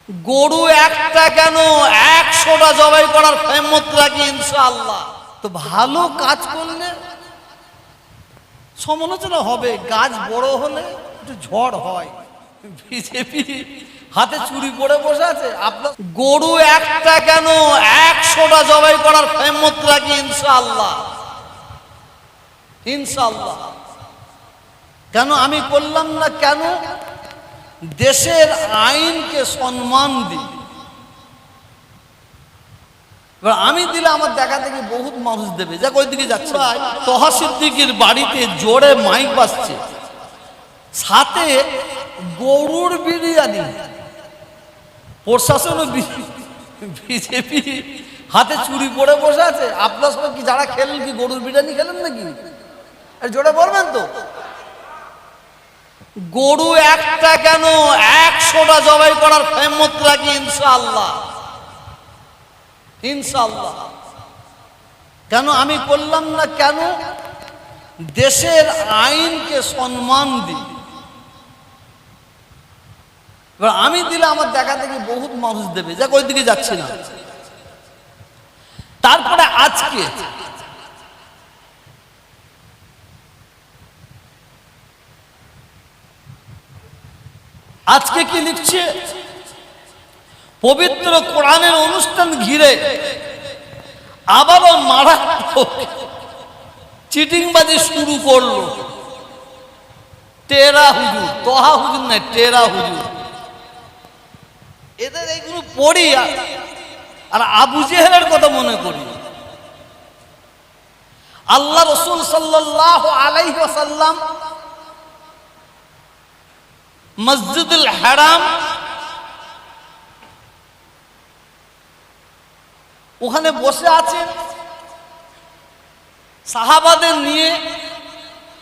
গরু একটা কেন 100টা জবাই করার হিম্মত রাখি ইনশাআল্লাহ। তো ভালো কাজ করলে সমালোচনা হবে, গাছ বড় হলে একটু ঝড় হয়। বিজেপি হাতে চুরি পড়ে বসে আছে, আপনার গরু একটা কেন 100টা জবাই করার হিম্মত রাখি ইনশাআল্লাহ। ইনশাআল্লাহ কেন আমি করলাম না? কেন? দেশের আইনকে সম্মান দিই। এবার আমি দিলে আমার দেখা দেখি বহুত মানুষ দেবে, যাক ওইদিকে যাচ্ছে। তহা সিদ্দিকীর বাড়িতে জোরে মাইক বাজছে, সাথে গরুর বিরিয়ানি। প্রশাসন বিজেপি হাতে চুরি পড়ে বসে আছে। আপনার সবাই কি যারা খেলেন কি গরুর বিরিয়ানি খেলেন নাকি? জোরে বলবেন তো। গরু একটা কেন 100টা জবাই করার হিম্মত রাখি ইনশাআল্লাহ। ইনশাআল্লাহ কেন আমি করলাম না? কেন? দেশের আইনকে সম্মান দিই। এবার আমি দিলে আমার দেখা দেখি বহুত মানুষ দেবে, যাক ওইদিকে যাচ্ছে না। তারপরে আজকে কি লিখছে? পবিত্র কোরআনের অনুষ্ঠান ঘিরে আবারও মারাত্মক চিটিংবাজি শুরু করলো টেরা হুজুর। তহা হুজুর নাই, টেরা হুজুর। এদের এইগুলো পড়ি আর আবু জেহেলের কথা মনে করি। আল্লাহ রাসূল সাল্লাল্লাহু আলাইহি ওয়াসাল্লাম মসজিদুল হারাম, ওখানে বসে আছেন সাহাবাদের নিয়ে।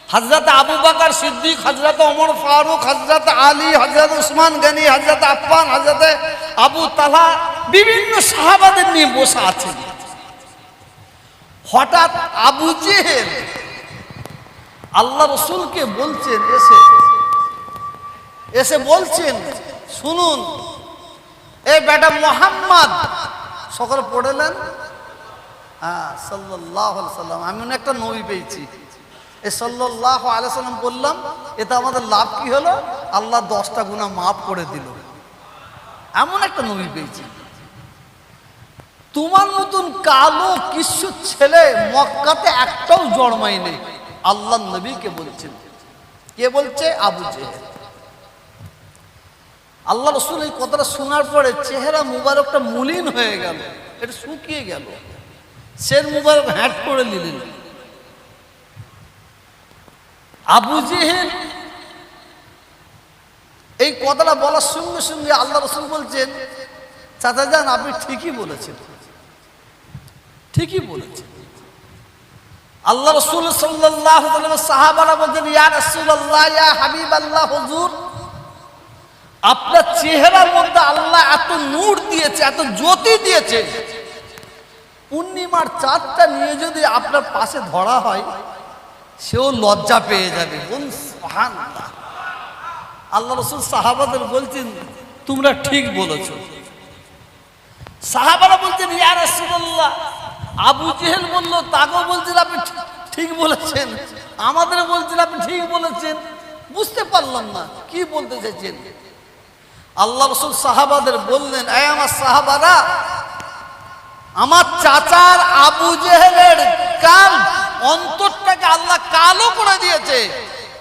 হযরত আবু বকর সিদ্দিক, হযরত ওমর ফারুক, হযরত আলী, হযরত উসমান গনি, হযরত আফফান, হযরত আবু তালহা, বিভিন্ন সাহাবাদের নিয়ে বসে আছেন। হঠাৎ আবু জেহেল আল্লাহ রাসূলকে বলছেন, এসে বলছেন, শুনুন এ বেটা মুহাম্মদ। সকলে পড়লেন সাল্লাল্লাহু আলাইহি সাল্লাম। আমি একটা নবী পেয়েছি, এই সাল্লাল্লাহু আলাইহি সাল্লাম বললাম, এটা আমাদের লাভ কি হলো? আল্লাহ 10টা গুনাহ মাফ করে দিল। এমন একটা নবী পেয়েছি। তোমার মতন কালো কিছু ছেলে মক্কাতে একটাও জন্মায় নেই। আল্লাহ নবীকে বলছেন। কে বলছে? আবু জেহেল। আল্লাহ রাসূল এই কথাটা শোনার পরে চেহারা মুবারকটা মলিন হয়ে গেল, এটা শুকিয়ে গেল। শের মুবারক হ্যাট করে নিলেন। আবু জেহেল এই কথাটা বলার সঙ্গে সঙ্গে আল্লাহ রাসূল বলছেন, চাচা যান, আপনি ঠিকই বলেছেন, ঠিকই বলেছেন। আল্লাহ রাসূল সাল্লাল্লাহু আলাইহি ওয়াসাল্লাম সাহাবারা বলছেন, ইয়া রাসূলুল্লাহ, ইয়া হাবিবাল্লাহ, হুজুর আপনার চেহারার মধ্যে আল্লাহ এত নূর দিয়েছে, এত জ্যোতি দিয়েছে, পূর্ণিমার চাঁদটা নিয়ে যদি আপনার পাশে ধরা হয় সেও লজ্জা পেয়ে যাবে। সুবহানাল্লাহ। আল্লাহ রাসূল সাহাবাদের বলছেন, তোমরা ঠিক বলেছো। সাহাবারা বলছেন, ইয়া রাসূলুল্লাহ। আবু জেহেল বলল, তাকেও বলছেন আপনি ঠিক বলেছেন, আমাদের বলছেন আপনি ঠিক বলেছেন। বুঝতে পারলাম না কি বলতে চাইছেন। আল্লাহ রাসূল সাহাবাদের বললেন, এই আমার সাহাবারা, আমার চাচার আবু জেহেলের অন্তরটাকে আল্লাহ কালো করে দিয়েছে।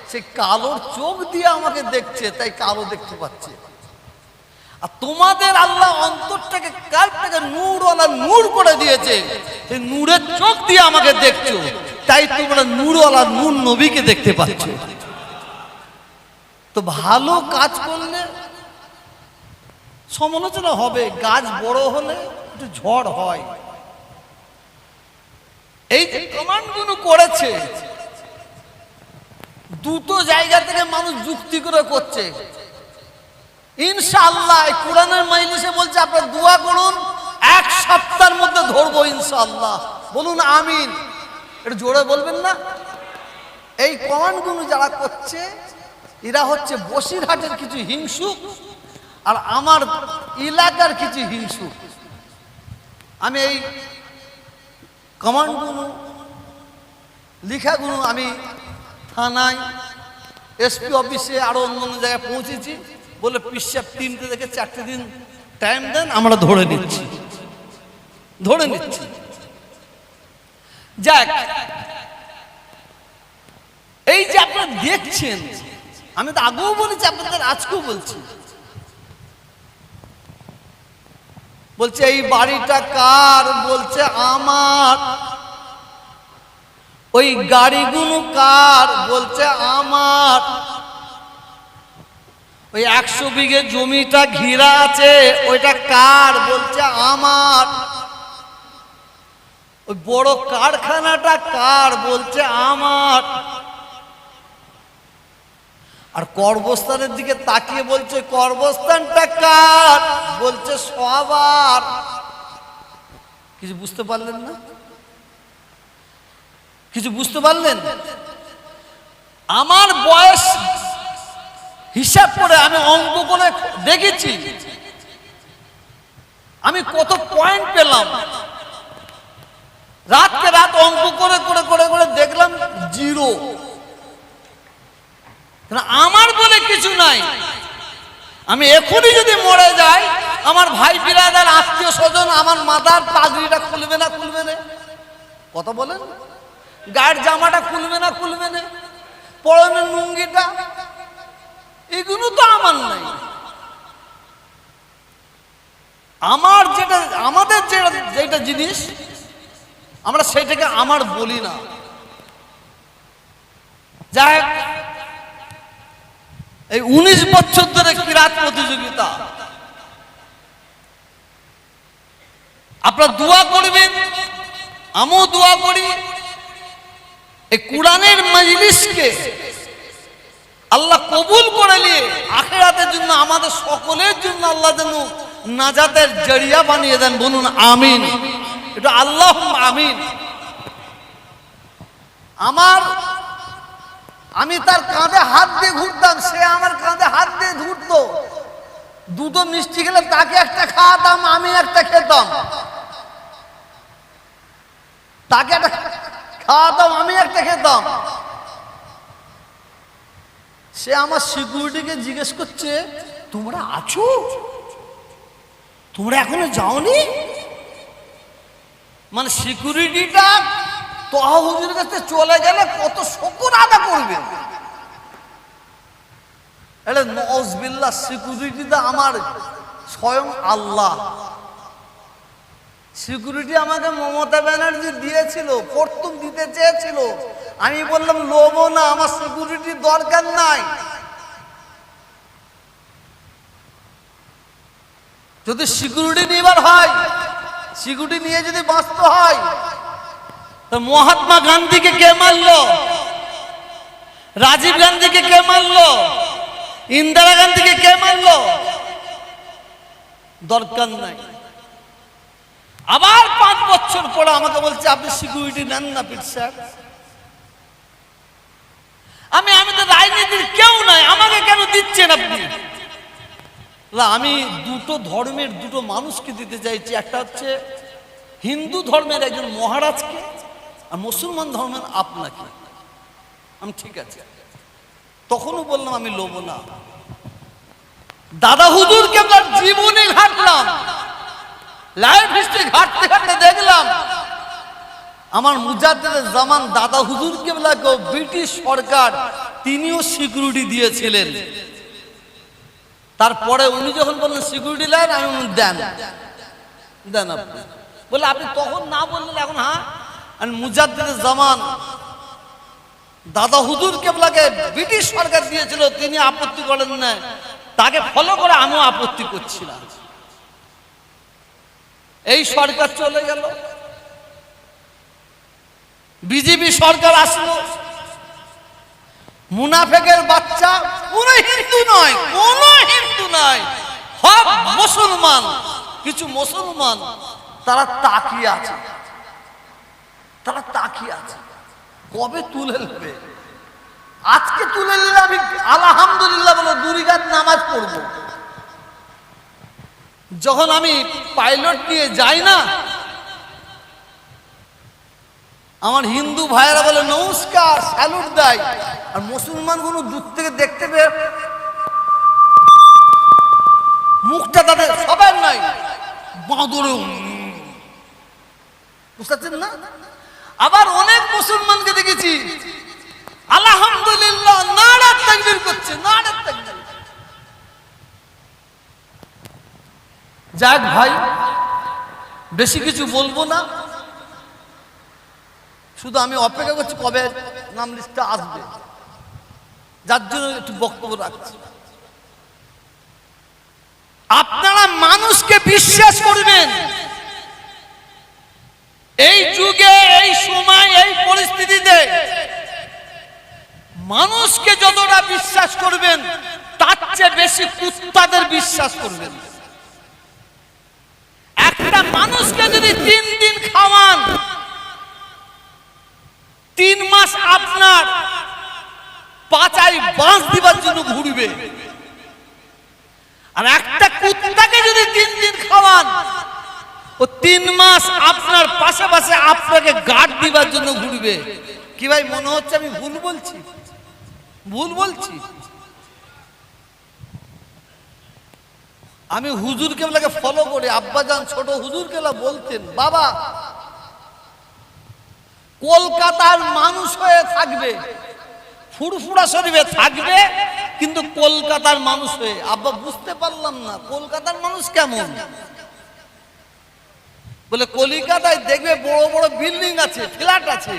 সেই কালোর চোখ দিয়ে আমাকে দেখছে, তাই কালো দেখতে পাচ্ছে। আর তোমাদের আল্লাহ অন্তরটাকে, কালটাকে নূরওয়ালা নূর করে দিয়েছে, সেই নূরের চোখ দিয়ে আমাকে দেখছো, তাই তোমরা নূরওয়ালা নূর নবীকে দেখতে পাচ্ছ। তো ভালো কাজ করলে সমালোচনা হবে, গাছ বড় হলে একটু ঝড় হয়। এই যে কমান্ডগুলো করেছে, দুটো জায়গা থেকে মানুষ যুক্তি করে করছে। ইনশাআল্লাহ কোরআনের মাইলিসে বলছে আপনারা দোয়া করুন, 1 সপ্তাহের মধ্যে ধরবো ইনশাআল্লাহ। বলুন আমিন। এটা জোরে বলবেন না? এই কমান্ডগুলো যারা করছে এরা হচ্ছে বসিরহাটের কিছু হিংসুক আর আমার এলাকার কিছু হিংসু, আমি এই কমান্ডগুলো লিখাগুলো আমি থানায়, এসপি অফিসে, আরো অন্য জায়গায় পৌঁছেছি। বলে পিসাব 3টে থেকে 4টে দিন টাইম দেন, আমরা ধরে নিচ্ছি। যাক, এই যে আপনারা দেখছেন, আমি তো আগেও বলেছি, আপনাদের আজকেও বলছি, বলছে এই বাড়িটা কার? বলছে আমার। ওই গাড়িগুলো কার? বলছে আমার। ওই 100 বিঘে জমিটা ঘিরা আছে, ওইটা কার? বলছে আমার। ওই বড় কারখানাটা কার? বলছে আমার। আর কর্মস্থানের দিকে তাকিয়ে বলছে কর্মস্থানটা কার? বলছে সবার। কিছু বুঝতে পারলেন না? কিছু বুঝতে পারলেন? আমার বয়স হিসাব করে আমি অঙ্ক করে দেখেছি, আমি কত পয়েন্ট পেলাম। রাতকে রাত অঙ্ক করে করে করে করে দেখলাম 0। আমার বলে কিছু নাই। আমি এখনই যদি মরে যাই, আমার ভাই বিরাদার আত্মীয় স্বজন আমার মাথার পাগড়িটা খুলবে না খুলবে না? কথা বলেন। গায়ের জামাটা খুলবে না খুলবে না? পরনের লুঙ্গিটা, এগুলো তো আমার নাই। আমার যেটা, আমাদের যেটা জিনিস, আমরা সেটাকে আমার বলি না। যাই হোক, এই 19 বছর ধরে কিরাত প্রতিযোগিতা, আপনারা দোয়া করবেন, আমিও দোয়া করি, এই কোরআনের মজলিসকে আল্লাহ কবুল করে নিয়ে আখিরাতের জন্য, আমাদের সকলের জন্য আল্লাহ যেন নাজাতের জরিয়া বানিয়ে দেন। বলুন আমিন। এটা আল্লাহ আমিন। আমি তার কাঁধে হাত দিয়ে ঘুরতাম, সে আমার কাঁধে হাত দিয়ে ঘুরতো। দুটো মিষ্টি খেলে তাকে একটা খাওয়াতাম, আমি একটা খেতাম। তাকে একটা খাওয়াতাম, আমি একটা খেতাম। সে আমার সিকিউরিটিকে জিজ্ঞেস করছে, তোমরা আছো? তোমরা এখনো যাওনি? মানে সিকিউরিটিটা তোহা হুজুরের কাছে চলে গেলে কত শুকর আদা করবে। এটা নওয়াজবিল্লাহ, সিকিউরিটিটা আমার স্বয়ং আল্লাহ। সিকিউরিটি আমাকে মমতা ব্যানার্জি দিয়েছিল, প্রথম দিতে চেয়েছিল। আমি বললাম লোবো না, আমার সিকিউরিটির দরকার নাই। যদি সিকিউরিটি নিবার হয়, সিকিউরিটি নিয়ে যদি বাঁচতে হয়, তো মহাত্মা গান্ধীকে কে মারলো? রাজীব গান্ধীকে কে মারলো? ইন্দিরা গান্ধীকে কে মারলো? দরকার নাই। আবার 5 বছর পরে আমাকে বলছে আপনি সিকিউরিটি নেন না পীর সাহেব। আমি তো রাজনীতির কেউ নাই, আমাকে কেন দিচ্ছেন আপনি? আমি দুটো ধর্মের দুটো মানুষকে দিতে চাইছি। একটা হচ্ছে হিন্দু ধর্মের একজন মহারাজকে, আর মুসলমান ধর্মের আপনাকে। আমি ঠিক আছে, তখনও বললাম আমি লোভ না। দাদা হুজুরকে আমার জীবনে ঘাটলাম, লাইফ হিস্ট্রি ঘাটতে ঘাটতে দেখলাম আমার মুজাদ্দেদের জামান দাদা হুজুরকে ব্রিটিশ সরকার তিনিও সিকিউরিটি দিয়েছিলেন। তারপরে উনি যখন বললেন সিকিউরিটি লাইন, আমি দেন দেন আপনি। বলে আপনি তখন না বললেন, এখন হ্যাঁ। মুজাদ্দেদের জামান দাদা হুজুর কেবলাকে ব্রিটিশ সরকার দিয়েছিল, তিনি আপত্তি করেন না, তাকে ফলো করে আমিও আপত্তি করছি না। এই সরকার চলে গেল, বিজেপি সরকার আসলো। মুনাফেকের বাচ্চা, কোনো হিন্দু নয়, কোনো হিন্দু নয়, সব মুসলমান। কিছু মুসলমান তারা তাকিয়ে আছে, তারা তাকিয়ে আছে কবে তুলে নেবে। আজকে তুলে নিলে আমি আলহামদুলিল্লাহ বলে 2 রাকাত নামাজ পড়বো। যখন আমি পাইলট নিয়ে যাই না, আমার হিন্দু ভাইয়েরা বলে নমস্কার, স্যালুট দেয়, আর মুসলমান গুলো দূর থেকে দেখতে পেয়ে মুখটা তাদের সবার নাই বাঁদরে, বুঝতে পারছেন না? আবার অনেক মুসলমানকে দেখেছি আলহামদুলিল্লাহ নারা তাকবীর করছে, নারা তাকবীর। যাক ভাই, বেশি কিছু বলবো না, শুধু আমি অপেক্ষা করছি কবে নাম লিস্টটা আসবে, যার জন্য একটু বক্তব্য রাখছি। আপনারা মানুষকে বিশ্বাস করবেন, এই যুগে, এই সময়, এই পরিস্থিতিতে মানুষকে যতটা বিশ্বাস করবেন তার চেয়ে বেশি কুত্তাদের বিশ্বাস করবেন। একটা মানুষকে যদি 3 দিন খাওয়ান, 3 মাস আপনার পাছায় বাঁশ দিবার জন্য ঘুরবে, আর একটা কুত্তাকে যদি 3 দিন খাওয়ান, ও 3 মাস আপনার পাশে পাশে আপনাকে গার্ড দিবার জন্য ঘুরবে। কি ভাই মনে হচ্ছে আমি ভুল বলছি? ভুল বলছি? আমি হুজুর কেবলাকে ফলো করি, আব্বাজান ছোট হুজুর কেবলা বলতেন, বাবা কলকাতার মানুষ হয়ে থাকবে, ফুরফুরা শরীফে থাকবে, কিন্তু কলকাতার মানুষ হয়ে। আব্বা বুঝতে পারলাম না কলকাতার মানুষ কেমন? বলে কলিকাতায় দেখবে বড় বড় বিল্ডিং আছে, ফ্ল্যাট আছে,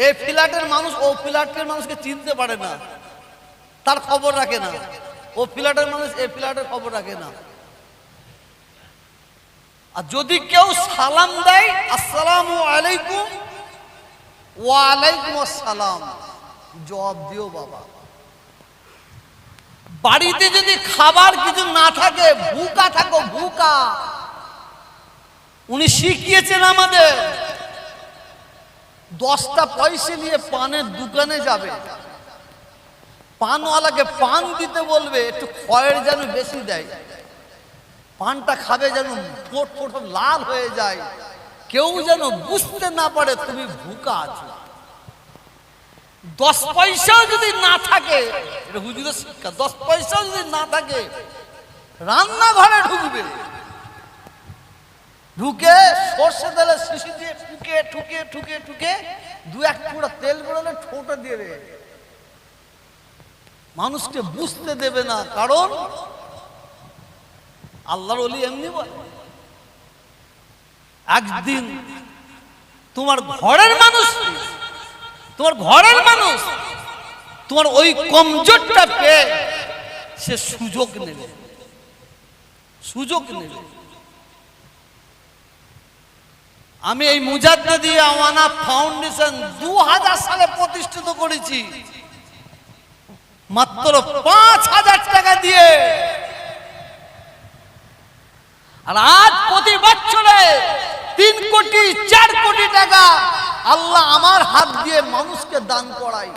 এই ফ্ল্যাটের মানুষ ও ফ্ল্যাটের মানুষকে চিনতে পারে না, তার খবর রাখে না। ও ফ্ল্যাটের মানুষ এই ফ্ল্যাটের খবর রাখে না। আর যদি কেউ সালাম দেয় আসসালামু আলাইকুম, ওয়া আলাইকুম আসসালাম, জবাব দিও বাবা। বাড়িতে যদি খাবার কিছু না থাকে, ভুকা থাকো, ভুকা। উনি শিখিয়েছেন আমাদের 10টা পয়সা নিয়ে পানের দোকানে যাবে, পানওয়ালাকে পান দিতে বলবে, একটু খয়ের যেন বেশি দেয়, পানটা খাবে যেন ঠোঁট ঠোঁট লাল হয়ে যায়, কেউ যেন বুঝতে না পারে তুমি ভুকা আছো। 10 পয়সাও যদি না থাকে, এটা হুজুরের শিক্ষা, 10 পয়সাও যদি না থাকে রান্নাঘরে ঢুকবে, ঢুকে সর্ষে তেলে শিশি দিয়ে ঠুকে ঠুকে ঠুকে ঠুকে 2-1 টুকরা তেল বেরোলে ঠোঁটে দেবে, মানুষকে বুঝতে দেবে না। কারণ আল্লাহর ওলি এমনি বলে, একদিন তোমার ঘরের মানুষ, তোমার ওই কমজোরটা পেয়ে সে সুযোগ নেবে। আমি এই মুজাদ্দিদি আওয়ানা ফাউন্ডেশন 2000 সালে প্রতিষ্ঠিত করেছি, মাত্র 5000 টাকা দিয়ে। আর আজ প্রতি বছরে 3 কোটি 4 কোটি টাকা আল্লাহ আমার হাত দিয়ে মানুষকে দান করাই।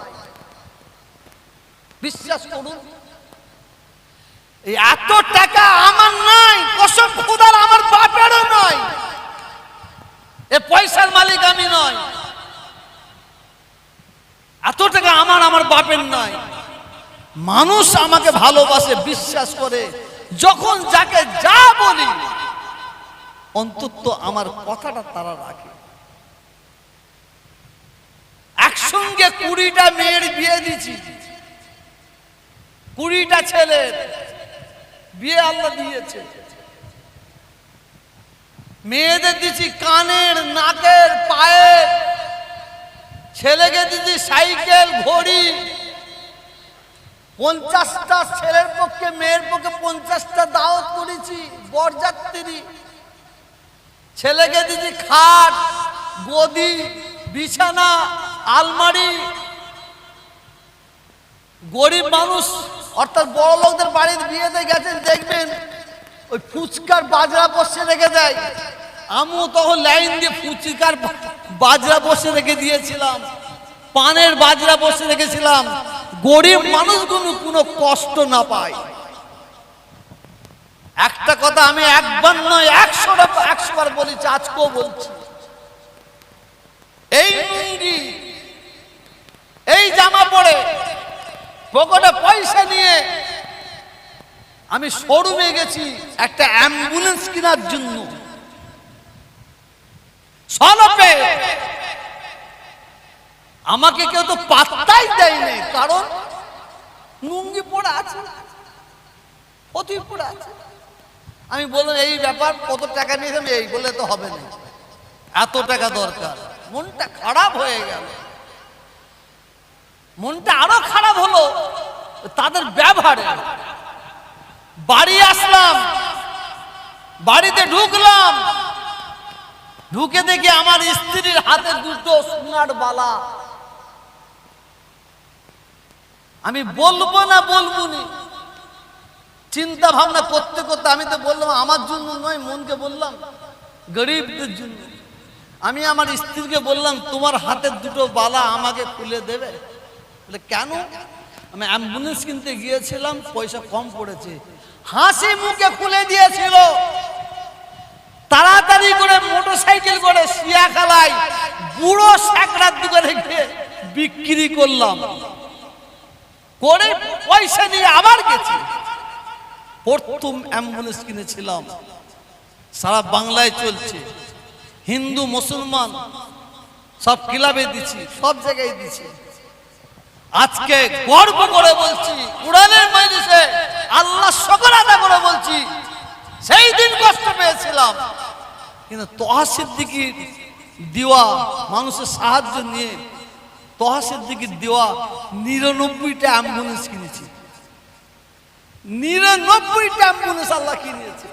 বিশ্বাস করুন, এই এত টাকা আমার নাই, কসম খোদার আমার বাপেরও নয়, এ পয়সার মালিক আমি নয়, এত টাকা আমার বাপের নয়। মানুষ আমাকে ভালোবাসে, বিশ্বাস করে, যখন যাকে যা বলি অন্তত আমার কথাটা তারা রাখে। একসঙ্গে 20টা মেয়ের বিয়ে দিয়েছি, 20টা ছেলের বিয়ে আল্লাহ দিয়েছে। মেয়েদের দিচ্ছি কানের, নাকের, পায়ের, ছেলেকে দিচ্ছি সাইকেল, ঘড়ি। 50টা ছেলের পক্ষে, মেয়ের পক্ষে 50টা দাওয়াত করেছি, বরযাত্রী। ছেলেকে দিচ্ছি খাট, গদি, বিছানা, আলমারি। গরিব মানুষ অর্থাৎ বড় লোকদের বাড়ির বিয়েতে গেছেন, দেখবেন ওই ফুচকার বাজরা বসে রেখে দেয়। আমিও তখন লাইন দিয়ে ফুচকার বাজরা বসে রেখে দিয়েছিলাম, পানের বাজরা বসে রেখেছিলাম, গরিব মানুষগুলো কোনো কষ্ট না পায়। একটা কথা আমি একবার নয় 100 বার বলেছি, আজকেও বলছি, এই লুঙ্গি এই জামা পরে পকেটে পয়সা নিয়ে আমি শোরুমে গেছি একটা অ্যাম্বুলেন্স কেনার জন্য, সলপে আমাকে কেউ তো পাত্তাই দেয়নি, কারণ লুঙ্গি পরে আছে, অতি পরে আছে। আমি বললাম এই ব্যাপার, কত টাকা নিয়েছেন? এই বলে তো হবে না, এত টাকা দরকার। মনটা খারাপ হয়ে গেল। মনটা আরো খারাপ হলো তাদের ব্যবহারে। বাড়ি আসলাম, বাড়িতে ঢুকলাম, ঢুকে দেখি আমার স্ত্রীর হাতে দুটো সোনার বালা। আমি বলবো না বলবো নি, চিন্তা ভাবনা করতে করতে আমি তো বললাম আমার জন্য নয়, মনকে বললাম গরিবদের জন্য। আমি আমার স্ত্রীকে বললাম তোমার হাতের দুটো বালা আমাকে খুলে দেবে? বলে কেন? আমি অ্যাম্বুলেন্স কিনতে গিয়েছিলাম, পয়সা কম পড়েছে। হাসি মুখে খুলে দিয়েছিল। তাড়াতাড়ি করে মোটরসাইকেল করে শিয়াখালায় বুড়ো স্যাকরার দোকানে গিয়ে বিক্রি করলাম, করে পয়সা নিয়ে আবার গেছি। প্রথম অ্যাম্বুলেন্স কিনেছিলাম, সারা বাংলায় চলছে, হিন্দু মুসলমান সব ক্লাবে দিচ্ছি, সব জায়গায় দিচ্ছি। আজকে গর্ব করে বলছি, কোরআনের মজলিসে আল্লাহ শুকর আদায় করে বলছি, সেই দিন কষ্ট পেয়েছিলাম, কিন্তু তোহা সিদ্দিকীর দেওয়া মানুষের সাহায্য নিয়ে তোহা সিদ্দিকীর দেওয়া 99টা অ্যাম্বুলেন্স কিনেছি। 99টা অ্যাম্বুলেন্স আল্লাহ কিনেছে।